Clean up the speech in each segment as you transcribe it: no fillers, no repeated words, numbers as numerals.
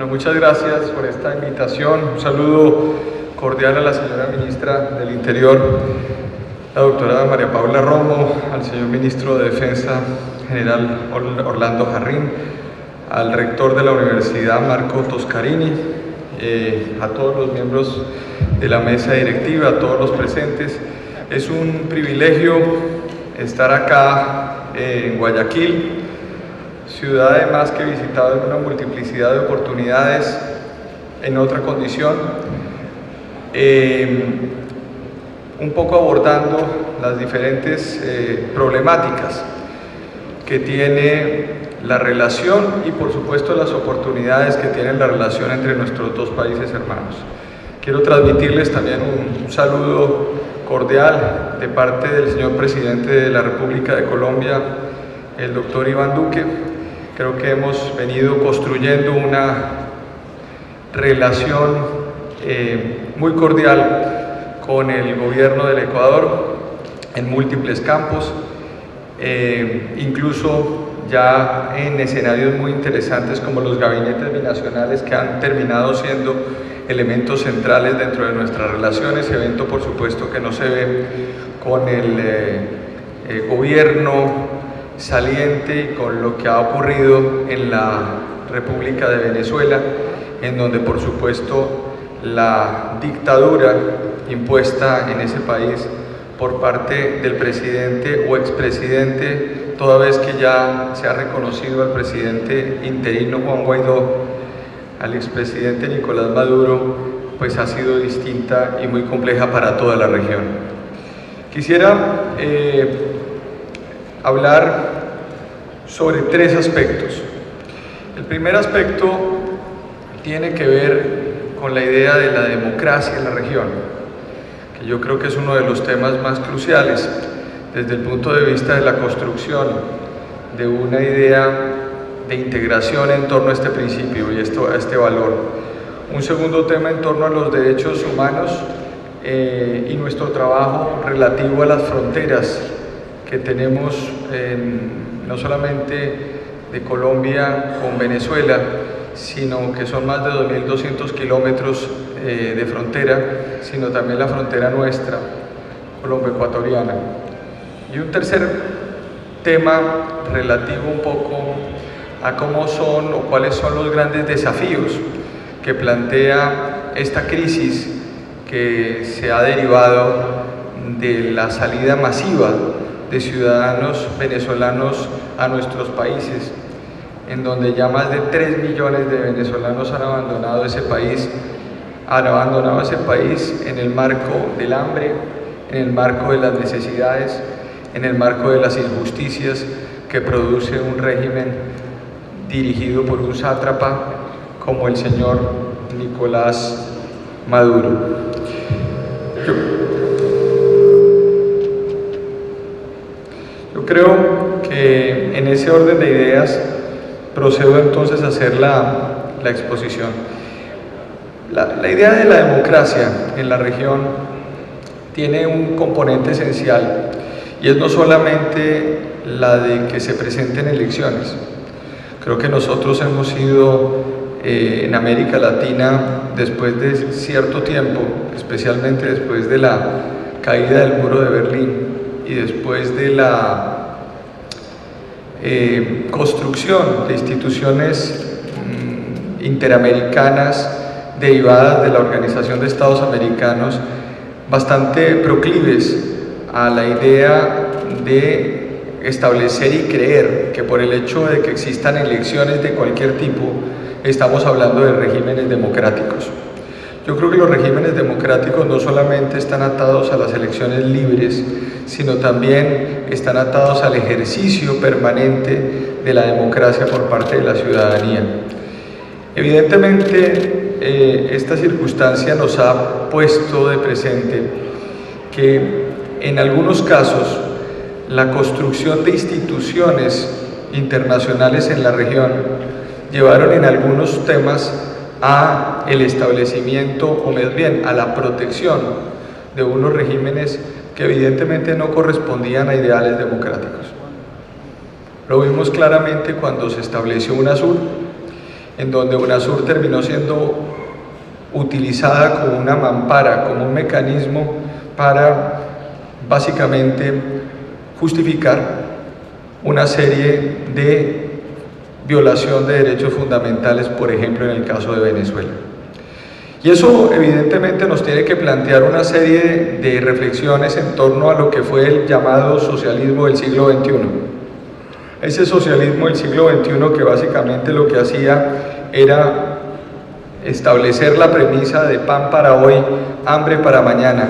Bueno, muchas gracias por esta invitación. Un saludo cordial a la señora ministra del Interior, la doctora María Paula Romo, al señor ministro de Defensa, general Orlando Jarrín, al rector de la Universidad, Marco Toscarini, a todos los miembros de la mesa directiva, a todos los presentes. Es un privilegio estar acá en Guayaquil, ciudad además que he visitado en una multiplicidad de oportunidades en otra condición, un poco abordando las diferentes problemáticas que tiene la relación y por supuesto las oportunidades que tiene la relación entre nuestros dos países hermanos. Quiero transmitirles también un saludo cordial de parte del señor presidente de la República de Colombia, el doctor Iván Duque. Creo que hemos venido construyendo una relación muy cordial con el gobierno del Ecuador en múltiples campos, incluso ya en escenarios muy interesantes como los gabinetes binacionales que han terminado siendo elementos centrales dentro de nuestras relaciones, evento por supuesto que no se ve con el gobierno saliente y con lo que ha ocurrido en la República de Venezuela, en donde por supuesto la dictadura impuesta en ese país por parte del presidente o expresidente, toda vez que ya se ha reconocido al presidente interino Juan Guaidó, al expresidente Nicolás Maduro, pues ha sido distinta y muy compleja para toda la región. Quisiera hablar sobre tres aspectos. El primer aspecto tiene que ver con la idea de la democracia en la región, que yo creo que es uno de los temas más cruciales desde el punto de vista de la construcción de una idea de integración en torno a este principio y a este valor. Un segundo tema en torno a los derechos humanos y nuestro trabajo relativo a las fronteras que tenemos no solamente de Colombia con Venezuela, sino que son más de 2.200 kilómetros de frontera, sino también la frontera nuestra, colombo-ecuatoriana. Y un tercer tema relativo un poco a cómo son o cuáles son los grandes desafíos que plantea esta crisis que se ha derivado de la salida masiva de ciudadanos venezolanos a nuestros países, en donde ya más de 3 millones de venezolanos han abandonado ese país en el marco del hambre, en el marco de las necesidades, en el marco de las injusticias que produce un régimen dirigido por un sátrapa como el señor Nicolás Maduro. Yo creo que en ese orden de ideas procedo entonces a hacer la exposición. La idea de la democracia en la región tiene un componente esencial y es no solamente la de que se presenten elecciones. Creo que nosotros hemos sido en América Latina, después de cierto tiempo, especialmente después de la caída del muro de Berlín y después de la construcción de instituciones interamericanas derivadas de la Organización de Estados Americanos, bastante proclives a la idea de establecer y creer que por el hecho de que existan elecciones de cualquier tipo, estamos hablando de regímenes democráticos. Yo creo que los regímenes democráticos no solamente están atados a las elecciones libres, sino también están atados al ejercicio permanente de la democracia por parte de la ciudadanía. Evidentemente, esta circunstancia nos ha puesto de presente que en algunos casos la construcción de instituciones internacionales en la región llevaron en algunos temas a el establecimiento, o más bien a la protección de unos regímenes que evidentemente no correspondían a ideales democráticos. Lo vimos claramente cuando se estableció UNASUR en donde UNASUR terminó siendo utilizada como una mampara, como un mecanismo para básicamente justificar una serie de violación de derechos fundamentales, por ejemplo en el caso de Venezuela. Y eso evidentemente nos tiene que plantear una serie de reflexiones en torno a lo que fue el llamado socialismo del siglo XXI. Ese socialismo del siglo XXI que básicamente lo que hacía era establecer la premisa de pan para hoy, hambre para mañana.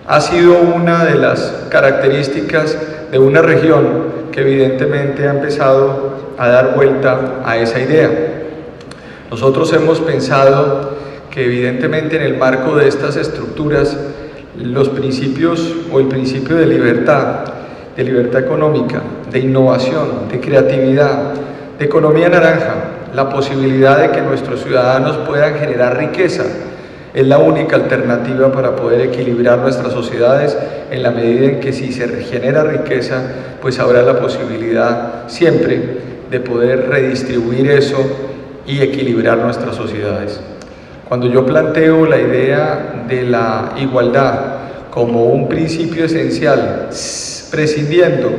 Ha sido una de las características de una región que evidentemente ha empezado a dar vuelta a esa idea. Nosotros hemos pensado que evidentemente en el marco de estas estructuras los principios o el principio de libertad económica, de innovación, de creatividad, de economía naranja, la posibilidad de que nuestros ciudadanos puedan generar riqueza, es la única alternativa para poder equilibrar nuestras sociedades en la medida en que si se genera riqueza, pues habrá la posibilidad siempre de poder redistribuir eso y equilibrar nuestras sociedades. Cuando yo planteo la idea de la igualdad como un principio esencial, prescindiendo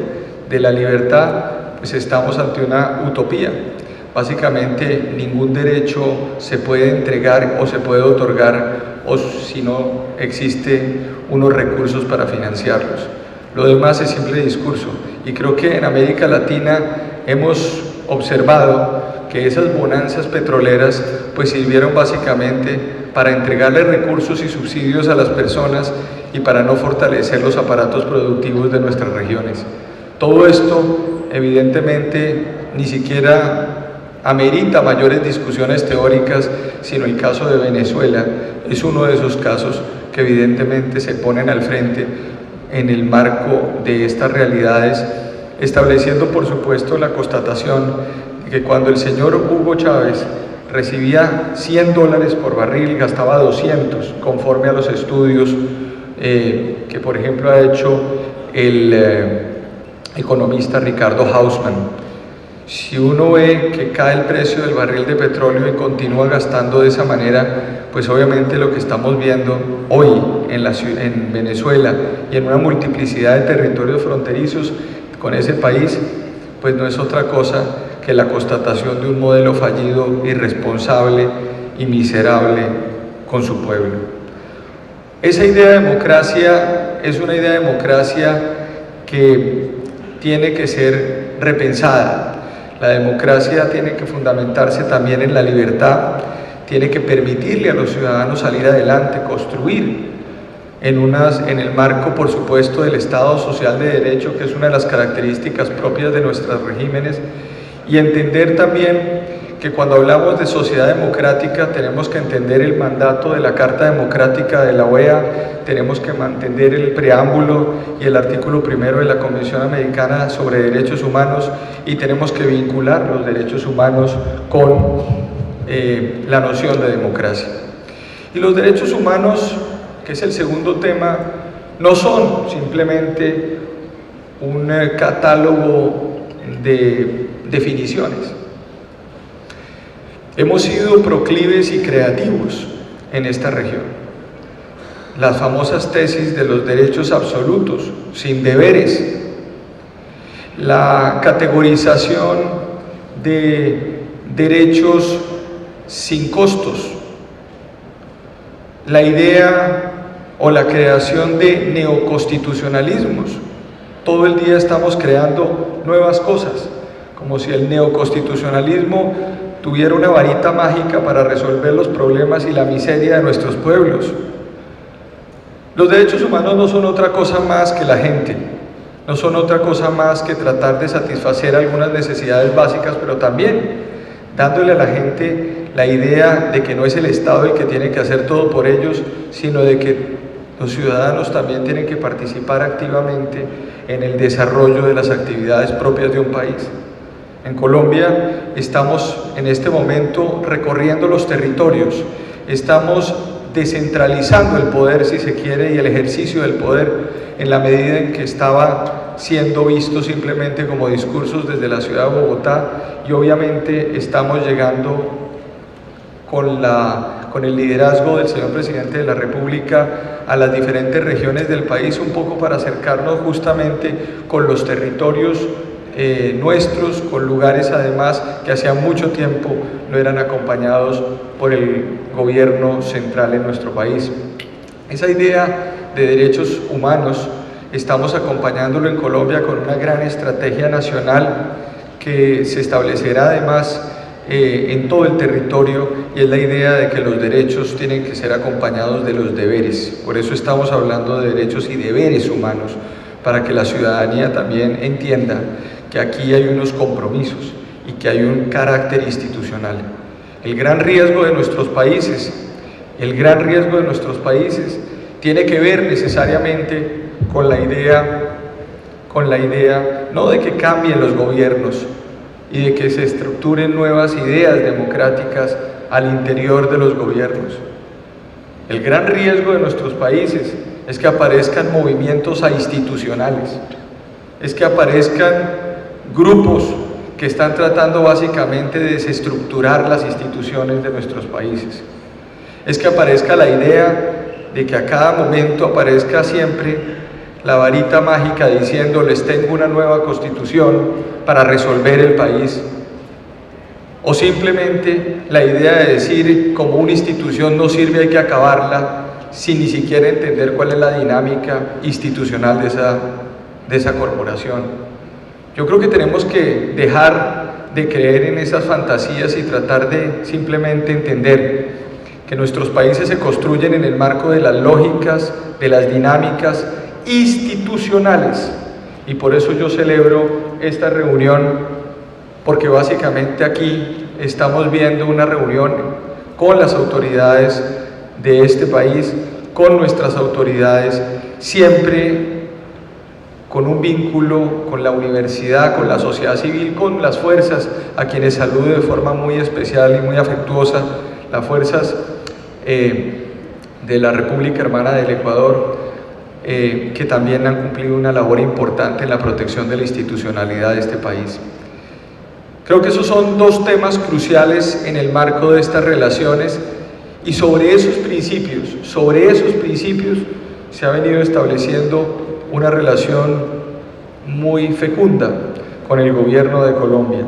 de la libertad, pues estamos ante una utopía. Básicamente ningún derecho se puede entregar o se puede otorgar o si no existen unos recursos para financiarlos. Lo demás es simple discurso y creo que en América Latina hemos observado que esas bonanzas petroleras pues sirvieron básicamente para entregarle recursos y subsidios a las personas y para no fortalecer los aparatos productivos de nuestras regiones. Todo esto evidentemente ni siquiera amerita mayores discusiones teóricas, sino el caso de Venezuela es uno de esos casos que evidentemente se ponen al frente en el marco de estas realidades, estableciendo por supuesto la constatación de que cuando el señor Hugo Chávez recibía $100 por barril, gastaba 200, conforme a los estudios que por ejemplo ha hecho el economista Ricardo Hausmann. Si uno ve que cae el precio del barril de petróleo y continúa gastando de esa manera, pues obviamente lo que estamos viendo hoy en Venezuela y en una multiplicidad de territorios fronterizos con ese país, pues no es otra cosa que la constatación de un modelo fallido, irresponsable y miserable con su pueblo. Esa idea de democracia es una idea de democracia que tiene que ser repensada. La democracia tiene que fundamentarse también en la libertad, tiene que permitirle a los ciudadanos salir adelante, construir en el marco, por supuesto, del Estado social de derecho, que es una de las características propias de nuestros regímenes, y entender también que cuando hablamos de sociedad democrática tenemos que entender el mandato de la Carta Democrática de la OEA, tenemos que mantener el preámbulo y el artículo 1 de la Convención Americana sobre Derechos Humanos y tenemos que vincular los derechos humanos con la noción de democracia. Y los derechos humanos, que es el segundo tema, no son simplemente un catálogo de definiciones. Hemos sido proclives y creativos en esta región. Las famosas tesis de los derechos absolutos, sin deberes, la categorización de derechos sin costos, la idea o la creación de neoconstitucionalismos. Todo el día estamos creando nuevas cosas, como si el neoconstitucionalismo tuviera una varita mágica para resolver los problemas y la miseria de nuestros pueblos. Los derechos humanos no son otra cosa más que la gente, no son otra cosa más que tratar de satisfacer algunas necesidades básicas, pero también dándole a la gente la idea de que no es el Estado el que tiene que hacer todo por ellos, sino de que los ciudadanos también tienen que participar activamente en el desarrollo de las actividades propias de un país. En Colombia estamos en este momento recorriendo los territorios, estamos descentralizando el poder, si se quiere, y el ejercicio del poder en la medida en que estaba siendo visto simplemente como discursos desde la ciudad de Bogotá, y obviamente estamos llegando con el liderazgo del señor presidente de la República a las diferentes regiones del país, un poco para acercarnos justamente con los territorios nuestros, con lugares además que hacía mucho tiempo no eran acompañados por el gobierno central en nuestro país. Esa idea de derechos humanos estamos acompañándolo en Colombia con una gran estrategia nacional que se establecerá además en todo el territorio, y es la idea de que los derechos tienen que ser acompañados de los deberes. Por eso estamos hablando de derechos y deberes humanos, para que la ciudadanía también entienda que aquí hay unos compromisos y que hay un carácter institucional. El gran riesgo de nuestros países tiene que ver necesariamente con la idea no de que cambien los gobiernos y de que se estructuren nuevas ideas democráticas al interior de los gobiernos. El gran riesgo de nuestros países es que aparezcan movimientos institucionales, es que aparezcan grupos que están tratando básicamente de desestructurar las instituciones de nuestros países. Es que aparezca la idea de que a cada momento aparezca siempre la varita mágica diciendo: les tengo una nueva constitución para resolver el país. O simplemente la idea de decir, como una institución no sirve, hay que acabarla, sin ni siquiera entender cuál es la dinámica institucional de esa corporación. Yo creo que tenemos que dejar de creer en esas fantasías y tratar de simplemente entender que nuestros países se construyen en el marco de las lógicas, de las dinámicas institucionales. Y por eso yo celebro esta reunión, porque básicamente aquí estamos viendo una reunión con las autoridades de este país, con nuestras autoridades, siempre con un vínculo con la universidad, con la sociedad civil, con las fuerzas, a quienes saludo de forma muy especial y muy afectuosa, las fuerzas de la República Hermana del Ecuador, que también han cumplido una labor importante en la protección de la institucionalidad de este país. Creo que esos son dos temas cruciales en el marco de estas relaciones, y sobre esos principios se ha venido estableciendo una relación muy fecunda con el gobierno de Colombia.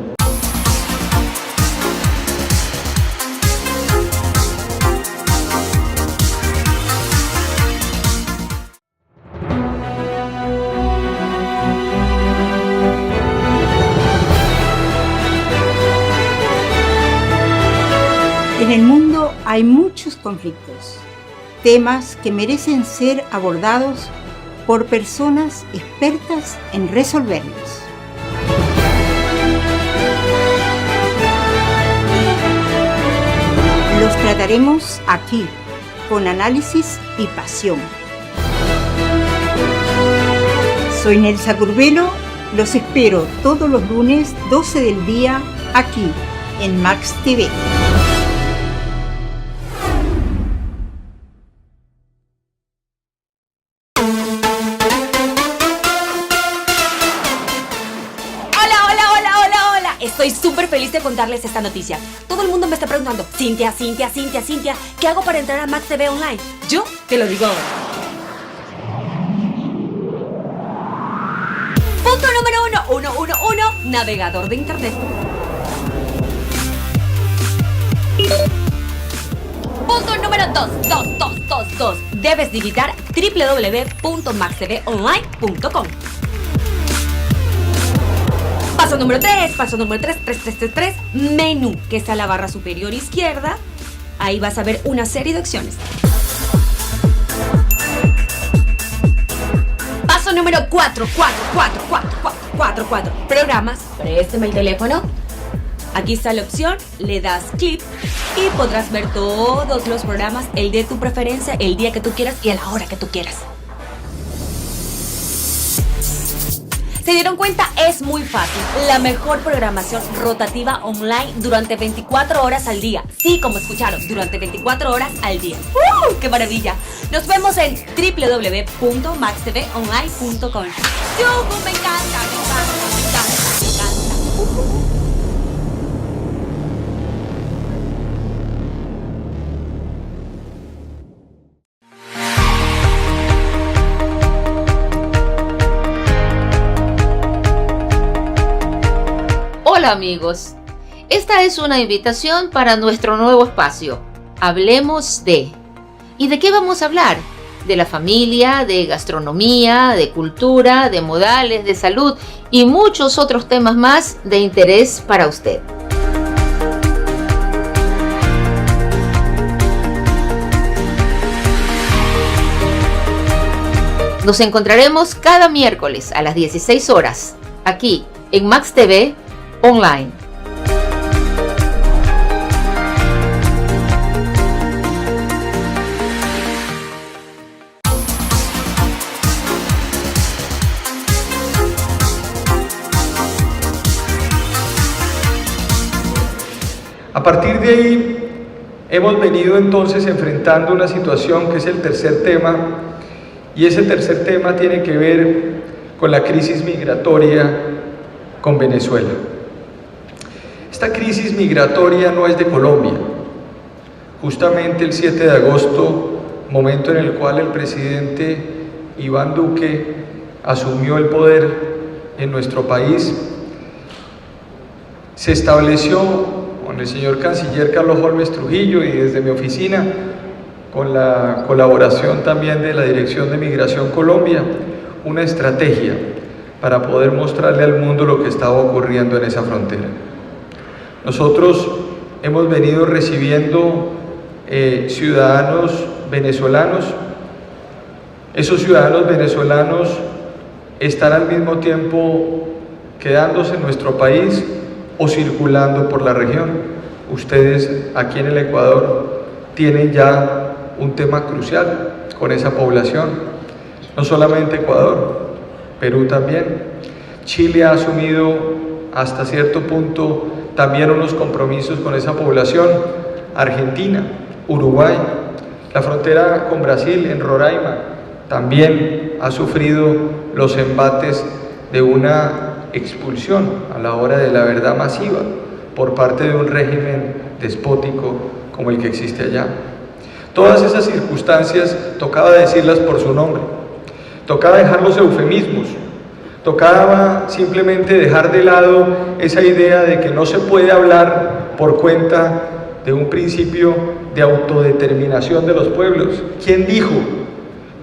En el mundo hay muchos conflictos, temas que merecen ser abordados por personas expertas en resolverlos. Los trataremos aquí, con análisis y pasión. Soy Nelsa Curbelo, los espero todos los lunes 12 del día aquí en Max TV. Estoy súper feliz de contarles esta noticia. Todo el mundo me está preguntando: Cintia, ¿qué hago para entrar a Max TV Online? Yo te lo digo ahora. Punto número 1, navegador de internet. Punto número 2. Debes visitar www.maxtvonline.com. Paso número 3, 3, menú, que está en la barra superior izquierda. Ahí vas a ver una serie de opciones. Paso número 4, programas, préstame el teléfono. Aquí está la opción, le das clic y podrás ver todos los programas, el de tu preferencia, el día que tú quieras y a la hora que tú quieras. ¿Se dieron cuenta? Es muy fácil. La mejor programación rotativa online durante 24 horas al día. Sí, como escucharon, durante 24 horas al día. ¡Qué maravilla! Nos vemos en www.maxtvonline.com. ¡Yuhu! Me encanta, me encanta, me encanta, me encanta. Hola amigos, esta es una invitación para nuestro nuevo espacio, Hablemos de. ¿Y de qué vamos a hablar? De la familia, de gastronomía, de cultura, de modales, de salud y muchos otros temas más de interés para usted. Nos encontraremos cada miércoles a las 16 horas, aquí en Max TV Online. A partir de ahí, hemos venido entonces enfrentando una situación que es el tercer tema, y ese tercer tema tiene que ver con la crisis migratoria con Venezuela. Esta crisis migratoria no es de Colombia. Justamente el 7 de agosto, momento en el cual el presidente Iván Duque asumió el poder en nuestro país, se estableció con el señor canciller Carlos Holmes Trujillo y desde mi oficina, con la colaboración también de la Dirección de Migración Colombia, una estrategia para poder mostrarle al mundo lo que estaba ocurriendo en esa frontera. Nosotros hemos venido recibiendo ciudadanos venezolanos. Esos ciudadanos venezolanos están al mismo tiempo quedándose en nuestro país o circulando por la región. Ustedes aquí en el Ecuador tienen ya un tema crucial con esa población. No solamente Ecuador, Perú también. Chile ha asumido hasta cierto punto también unos compromisos con esa población. Argentina, Uruguay, la frontera con Brasil en Roraima también ha sufrido los embates de una expulsión a la hora de la verdad masiva por parte de un régimen despótico como el que existe allá. Todas esas circunstancias tocaba decirlas por su nombre, tocaba dejar los eufemismos, tocaba simplemente dejar de lado esa idea de que no se puede hablar por cuenta de un principio de autodeterminación de los pueblos. ¿Quién dijo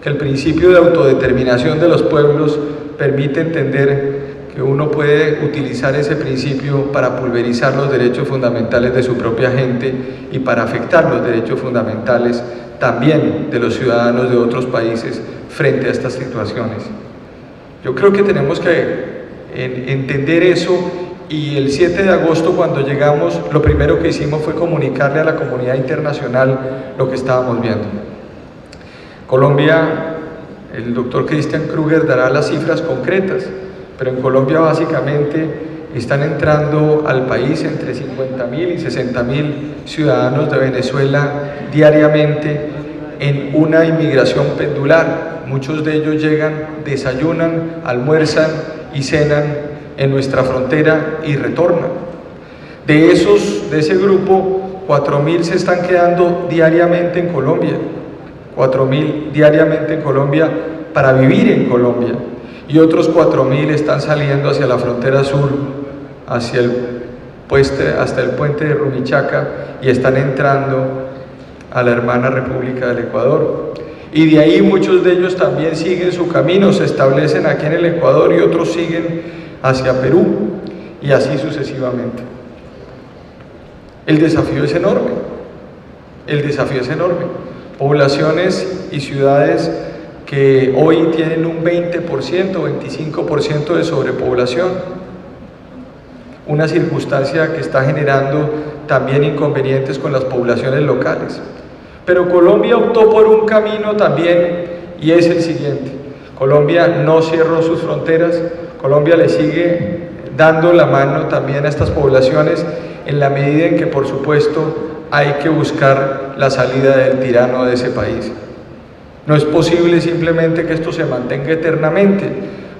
que el principio de autodeterminación de los pueblos permite entender que uno puede utilizar ese principio para pulverizar los derechos fundamentales de su propia gente y para afectar los derechos fundamentales también de los ciudadanos de otros países frente a estas situaciones? Yo creo que tenemos que entender eso, y el 7 de agosto cuando llegamos lo primero que hicimos fue comunicarle a la comunidad internacional lo que estábamos viendo. Colombia, el doctor Christian Kruger dará las cifras concretas, pero en Colombia básicamente están entrando al país entre 50.000 y 60.000 ciudadanos de Venezuela diariamente en una inmigración pendular. Muchos de ellos llegan, desayunan, almuerzan y cenan en nuestra frontera y retornan. De ese grupo, 4.000 se están quedando diariamente en Colombia, 4.000 diariamente en Colombia para vivir en Colombia, y otros 4.000 están saliendo hacia la frontera sur, hacia hasta el puente de Rumichaca, y están entrando a la hermana República del Ecuador. Y de ahí muchos de ellos también siguen su camino, se establecen aquí en el Ecuador y otros siguen hacia Perú, y así sucesivamente. El desafío es enorme, el desafío es enorme. Poblaciones y ciudades que hoy tienen un 20%, 25% de sobrepoblación, una circunstancia que está generando también inconvenientes con las poblaciones locales. Pero Colombia optó por un camino también, y es el siguiente: Colombia no cerró sus fronteras, Colombia le sigue dando la mano también a estas poblaciones en la medida en que, por supuesto, hay que buscar la salida del tirano de ese país. No es posible simplemente que esto se mantenga eternamente,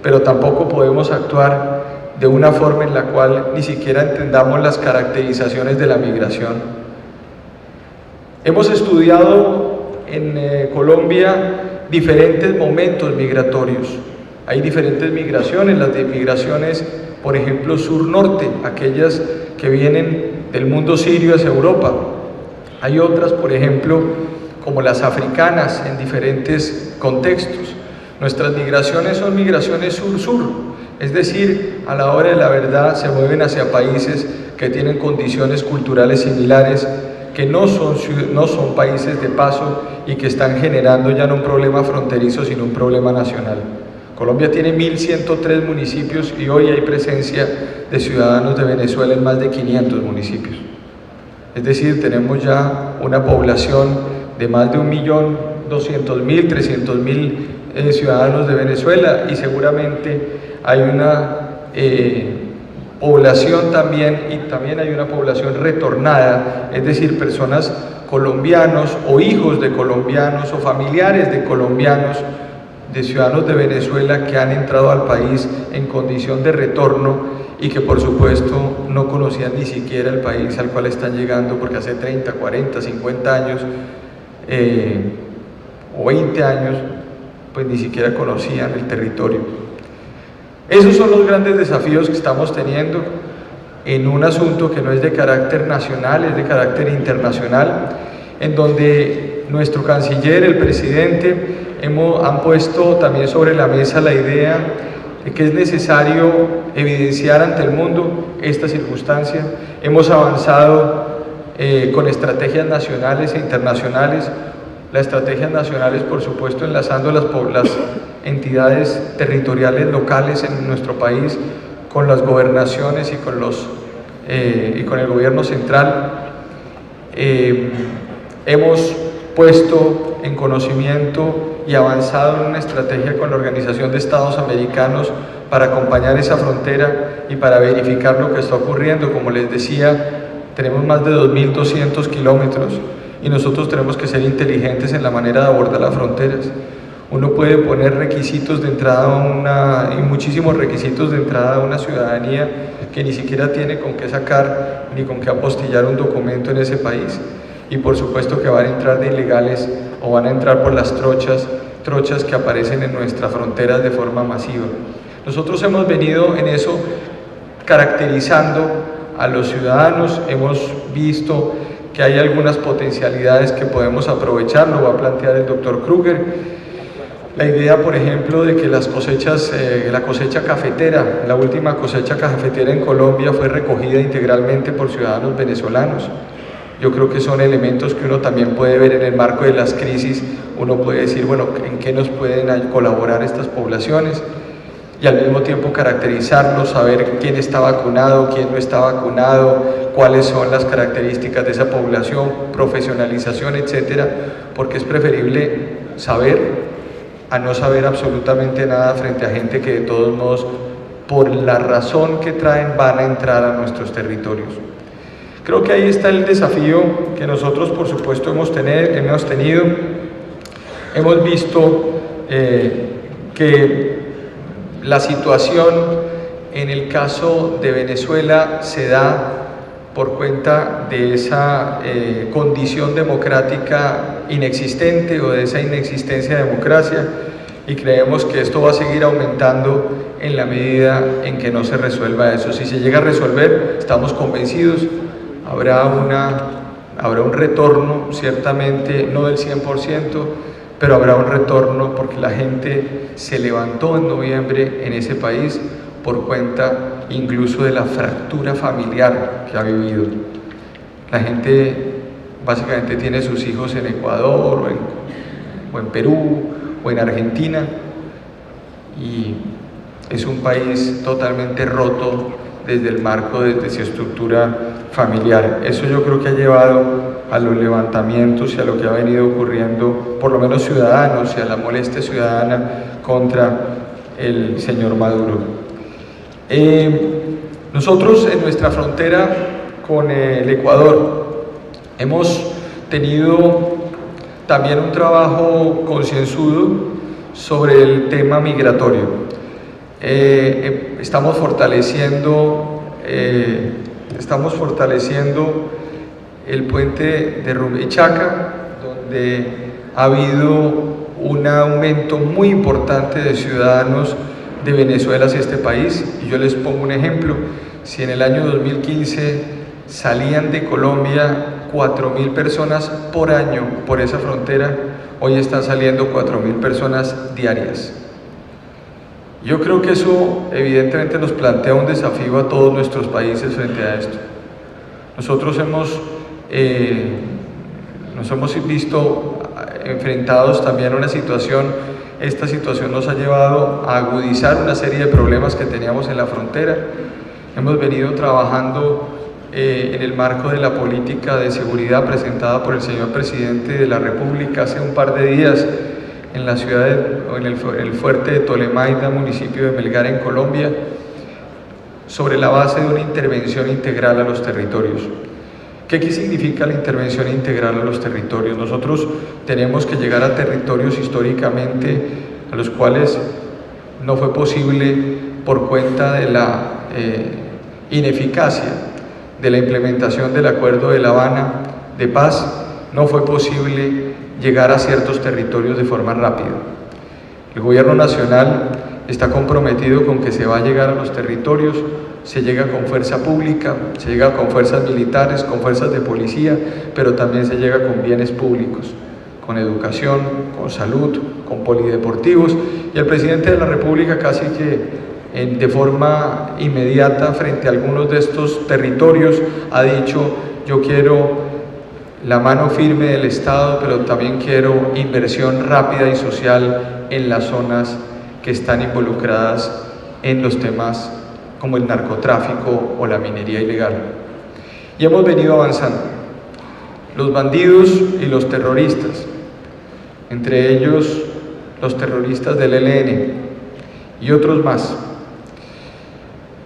pero tampoco podemos actuar de una forma en la cual ni siquiera entendamos las caracterizaciones de la migración. Hemos estudiado en Colombia diferentes momentos migratorios. Hay diferentes migraciones, las de migraciones, por ejemplo, sur-norte, aquellas que vienen del mundo sirio hacia Europa. Hay otras, por ejemplo, como las africanas, en diferentes contextos. Nuestras migraciones son migraciones sur-sur, es decir, a la hora de la verdad se mueven hacia países que tienen condiciones culturales similares, que no son países de paso y que están generando ya no un problema fronterizo, sino un problema nacional. Colombia tiene 1.103 municipios y hoy hay presencia de ciudadanos de Venezuela en más de 500 municipios. Es decir, tenemos ya una población de más de 1.200.000, 300.000 ciudadanos de Venezuela, y seguramente hay una población también, y también hay una población retornada, es decir, personas colombianos o hijos de colombianos o familiares de colombianos, de ciudadanos de Venezuela que han entrado al país en condición de retorno y que por supuesto no conocían ni siquiera el país al cual están llegando, porque hace 30, 40, 50 años o 20 años pues ni siquiera conocían el territorio. Esos son los grandes desafíos que estamos teniendo en un asunto que no es de carácter nacional, es de carácter internacional, en donde nuestro canciller, el presidente, han puesto también sobre la mesa la idea de que es necesario evidenciar ante el mundo esta circunstancia. Hemos avanzado con estrategias nacionales e internacionales. Las estrategias nacionales, por supuesto, enlazando las entidades territoriales locales en nuestro país con las gobernaciones y con el gobierno central. Hemos puesto en conocimiento y avanzado en una estrategia con la Organización de Estados Americanos para acompañar esa frontera y para verificar lo que está ocurriendo. Como les decía, tenemos más de 2.200 kilómetros y nosotros tenemos que ser inteligentes en la manera de abordar las fronteras. Uno puede poner requisitos de entrada y muchísimos requisitos de entrada a una ciudadanía que ni siquiera tiene con qué sacar ni con qué apostillar un documento en ese país. Y por supuesto que van a entrar de ilegales o van a entrar por las trochas que aparecen en nuestras fronteras de forma masiva. Nosotros hemos venido en eso caracterizando a los ciudadanos, hemos visto que hay algunas potencialidades que podemos aprovechar, lo va a plantear el doctor Kruger. La idea, por ejemplo, de que las cosechas, la cosecha cafetera, la última cosecha cafetera en Colombia fue recogida integralmente por ciudadanos venezolanos. Yo creo que son elementos que uno también puede ver en el marco de las crisis. Uno puede decir, bueno, ¿en qué nos pueden colaborar estas poblaciones? Y al mismo tiempo caracterizarlos, saber quién está vacunado, quién no está vacunado, cuáles son las características de esa población, profesionalización, etcétera, porque es preferible saber a no saber absolutamente nada frente a gente que de todos modos, por la razón que traen, van a entrar a nuestros territorios. Creo que ahí está el desafío que nosotros, por supuesto, hemos tenido. Hemos visto que la situación en el caso de Venezuela se da por cuenta de esa condición democrática inexistente o de esa inexistencia de democracia, y creemos que esto va a seguir aumentando en la medida en que no se resuelva eso. Si se llega a resolver, estamos convencidos, habrá un retorno, ciertamente no del 100%, pero habrá un retorno porque la gente se levantó en noviembre en ese país por cuenta incluso de la fractura familiar que ha vivido. La gente básicamente tiene sus hijos en Ecuador o en Perú o en Argentina, y es un país totalmente roto desde el marco de su estructura familiar. Eso yo creo que ha llevado a los levantamientos y a lo que ha venido ocurriendo, por lo menos ciudadanos, y a la molestia ciudadana contra el señor Maduro. Nosotros en nuestra frontera con el Ecuador hemos tenido también un trabajo concienzudo sobre el tema migratorio. Estamos fortaleciendo el puente de Rumichaca, donde ha habido un aumento muy importante de ciudadanos de Venezuela hacia este país. Y yo les pongo un ejemplo: si en el año 2015 salían de Colombia 4.000 personas por año por esa frontera, hoy están saliendo 4.000 personas diarias. Yo creo que eso evidentemente nos plantea un desafío a todos nuestros países frente a esto. Nosotros nos hemos visto enfrentados también a una situación. Esta situación nos ha llevado a agudizar una serie de problemas que teníamos en la frontera. Hemos venido trabajando en el marco de la política de seguridad presentada por el señor presidente de la República hace un par de días en la ciudad en el fuerte de Tolemaida, municipio de Melgar, en Colombia, sobre la base de una intervención integral a los territorios. ¿Qué significa la intervención integral a los territorios? Nosotros tenemos que llegar a territorios históricamente a los cuales no fue posible, por cuenta de la ineficacia de la implementación del Acuerdo de La Habana de paz, no fue posible llegar a ciertos territorios de forma rápida. El gobierno nacional está comprometido con que se va a llegar a los territorios. Se llega con fuerza pública, se llega con fuerzas militares, con fuerzas de policía, pero también se llega con bienes públicos, con educación, con salud, con polideportivos. Y el presidente de la República casi que de forma inmediata frente a algunos de estos territorios ha dicho: yo quiero la mano firme del Estado, pero también quiero inversión rápida y social en las zonas que están involucradas en los temas como el narcotráfico o la minería ilegal. Y hemos venido avanzando. Los bandidos y los terroristas, entre ellos los terroristas del ELN y otros más,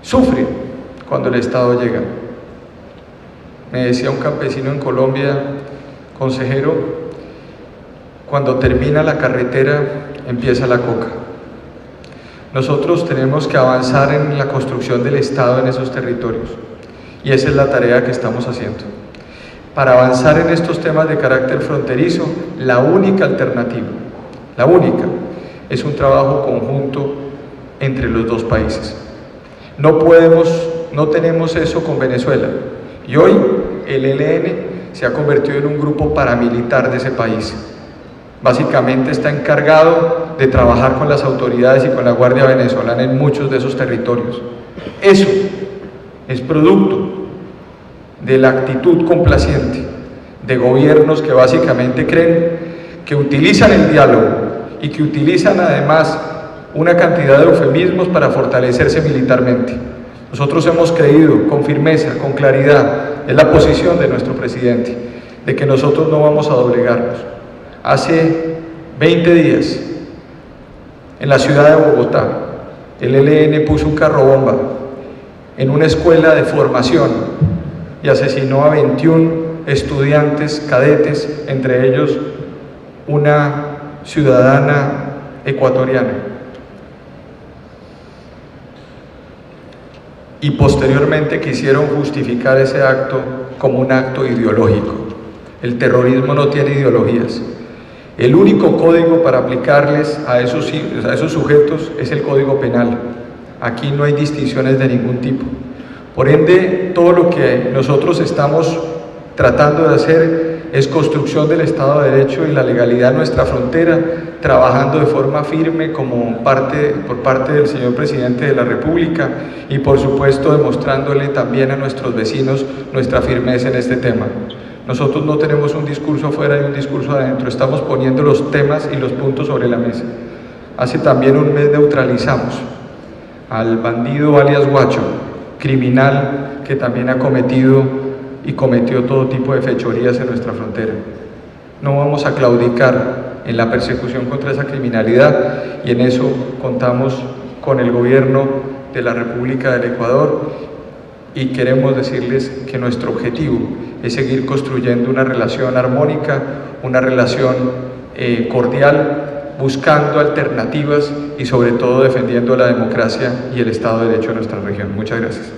sufren cuando el Estado llega. Me decía un campesino en Colombia: consejero, cuando termina la carretera empieza la coca. Nosotros tenemos que avanzar en la construcción del Estado en esos territorios, y esa es la tarea que estamos haciendo. Para avanzar en estos temas de carácter fronterizo, la única alternativa, es un trabajo conjunto entre los dos países. No tenemos eso con Venezuela, y hoy el ELN se ha convertido en un grupo paramilitar de ese país. Básicamente está encargado de trabajar con las autoridades y con la Guardia Venezolana en muchos de esos territorios. Eso es producto de la actitud complaciente de gobiernos que básicamente creen que utilizan el diálogo y que utilizan además una cantidad de eufemismos para fortalecerse militarmente. Nosotros hemos creído con firmeza, con claridad, es la posición de nuestro presidente, de que nosotros no vamos a doblegarnos. Hace 20 días, en la ciudad de Bogotá, el ELN puso un carro bomba en una escuela de formación y asesinó a 21 estudiantes cadetes, entre ellos una ciudadana ecuatoriana. Y posteriormente quisieron justificar ese acto como un acto ideológico. El terrorismo no tiene ideologías. El único código para aplicarles a esos sujetos es el Código Penal. Aquí no hay distinciones de ningún tipo. Por ende, todo lo que nosotros estamos tratando de hacer es construcción del Estado de Derecho y la legalidad en nuestra frontera, trabajando de forma firme por parte del señor presidente de la República y por supuesto demostrándole también a nuestros vecinos nuestra firmeza en este tema. Nosotros no tenemos un discurso afuera y un discurso adentro, estamos poniendo los temas y los puntos sobre la mesa. Hace también un mes neutralizamos al bandido alias Guacho, criminal que también ha cometido y cometió todo tipo de fechorías en nuestra frontera. No vamos a claudicar en la persecución contra esa criminalidad y en eso contamos con el gobierno de la República del Ecuador, y queremos decirles que nuestro objetivo es seguir construyendo una relación armónica, una relación cordial, buscando alternativas y sobre todo defendiendo la democracia y el Estado de Derecho en nuestra región. Muchas gracias.